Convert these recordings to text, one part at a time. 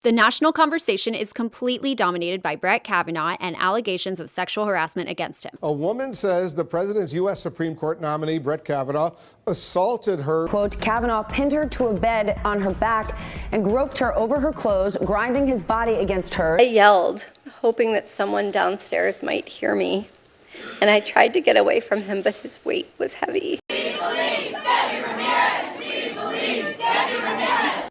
The national conversation is completely dominated by Brett Kavanaugh and allegations of sexual harassment against him. A woman says the president's U.S. Supreme Court nominee, Brett Kavanaugh, assaulted her. Quote, Kavanaugh pinned her to a bed on her back and groped her over her clothes, grinding his body against her. I yelled, hoping that someone downstairs might hear me, and I tried to get away from him, but his weight was heavy.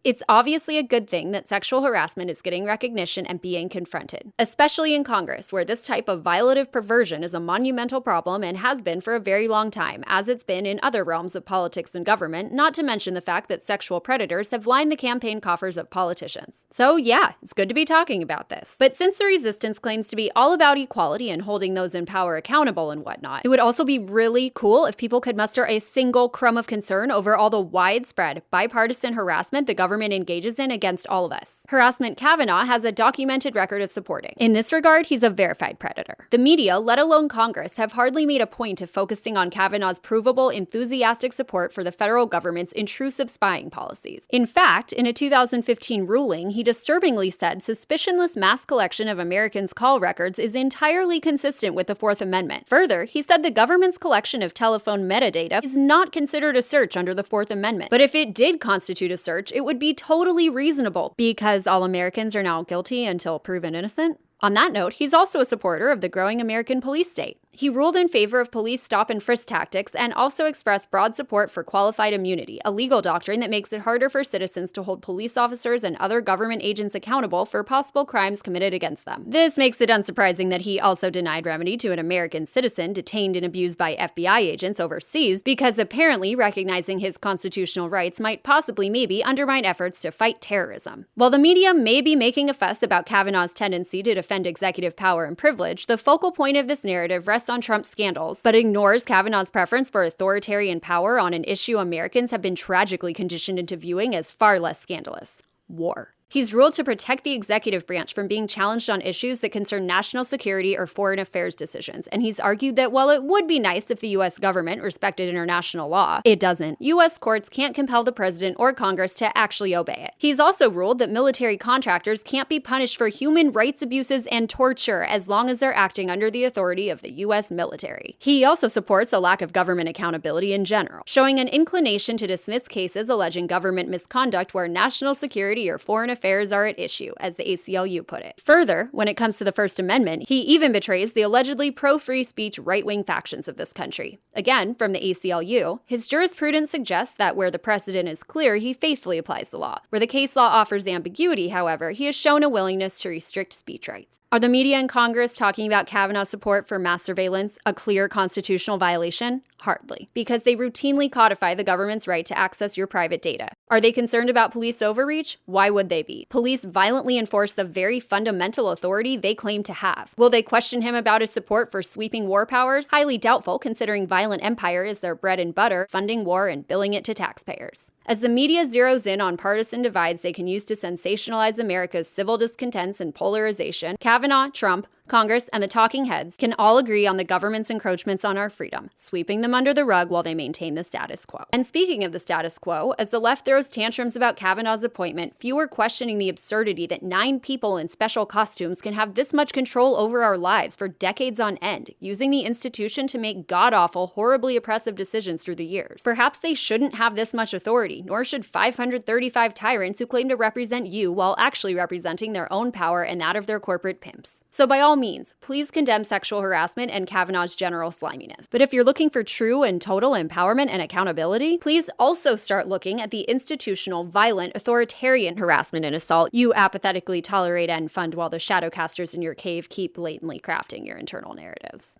It's obviously a good thing that sexual harassment is getting recognition and being confronted, especially in Congress, where this type of violative perversion is a monumental problem and has been for a very long time, as it's been in other realms of politics and government, not to mention the fact that sexual predators have lined the campaign coffers of politicians. So yeah, it's good to be talking about this. But since the resistance claims to be all about equality and holding those in power accountable and whatnot, it would also be really cool if people could muster a single crumb of concern over all the widespread, bipartisan harassment the government engages in against all of us. Harassment Kavanaugh has a documented record of supporting. In this regard, he's a verified predator. The media, let alone Congress, have hardly made a point of focusing on Kavanaugh's provable, enthusiastic support for the federal government's intrusive spying policies. In fact, in a 2015 ruling, he disturbingly said suspicionless mass collection of Americans' call records is entirely consistent with the Fourth Amendment. Further, he said the government's collection of telephone metadata is not considered a search under the Fourth Amendment. But if it did constitute a search, it would be totally reasonable because all Americans are now guilty until proven innocent. On that note, he's also a supporter of the growing American police state. He ruled in favor of police stop and frisk tactics and also expressed broad support for qualified immunity, a legal doctrine that makes it harder for citizens to hold police officers and other government agents accountable for possible crimes committed against them. This makes it unsurprising that he also denied remedy to an American citizen detained and abused by FBI agents overseas because apparently recognizing his constitutional rights might possibly maybe undermine efforts to fight terrorism. While the media may be making a fuss about Kavanaugh's tendency to defend executive power and privilege, the focal point of this narrative rests on Trump's scandals, but ignores Kavanaugh's preference for authoritarian power on an issue Americans have been tragically conditioned into viewing as far less scandalous: war. He's ruled to protect the executive branch from being challenged on issues that concern national security or foreign affairs decisions, and he's argued that while it would be nice if the U.S. government respected international law, it doesn't. U.S. courts can't compel the president or Congress to actually obey it. He's also ruled that military contractors can't be punished for human rights abuses and torture as long as they're acting under the authority of the U.S. military. He also supports a lack of government accountability in general, showing an inclination to dismiss cases alleging government misconduct where national security or foreign affairs are at issue, as the ACLU put it. Further, when it comes to the First Amendment, he even betrays the allegedly pro-free speech right-wing factions of this country. Again, from the ACLU, his jurisprudence suggests that where the precedent is clear, he faithfully applies the law. Where the case law offers ambiguity, however, he has shown a willingness to restrict speech rights. Are the media and Congress talking about Kavanaugh's support for mass surveillance a clear constitutional violation? Hardly, because they routinely codify the government's right to access your private data. Are they concerned about police overreach? Why would they be? Police violently enforce the very fundamental authority they claim to have. Will they question him about his support for sweeping war powers? Highly doubtful, considering violent empire is their bread and butter, funding war and billing it to taxpayers. As the media zeroes in on partisan divides they can use to sensationalize America's civil discontents and polarization, Kavanaugh, Trump, Congress, and the talking heads can all agree on the government's encroachments on our freedom, sweeping them under the rug while they maintain the status quo. And speaking of the status quo, as the left throws tantrums about Kavanaugh's appointment, few are questioning the absurdity that 9 people in special costumes can have this much control over our lives for decades on end, using the institution to make god-awful, horribly oppressive decisions through the years. Perhaps they shouldn't have this much authority, nor should 535 tyrants who claim to represent you while actually representing their own power and that of their corporate pimps. So by all means, please condemn sexual harassment and Kavanaugh's general sliminess. But if you're looking for true and total empowerment and accountability, please also start looking at the institutional, violent, authoritarian harassment and assault you apathetically tolerate and fund while the shadowcasters in your cave keep blatantly crafting your internal narratives.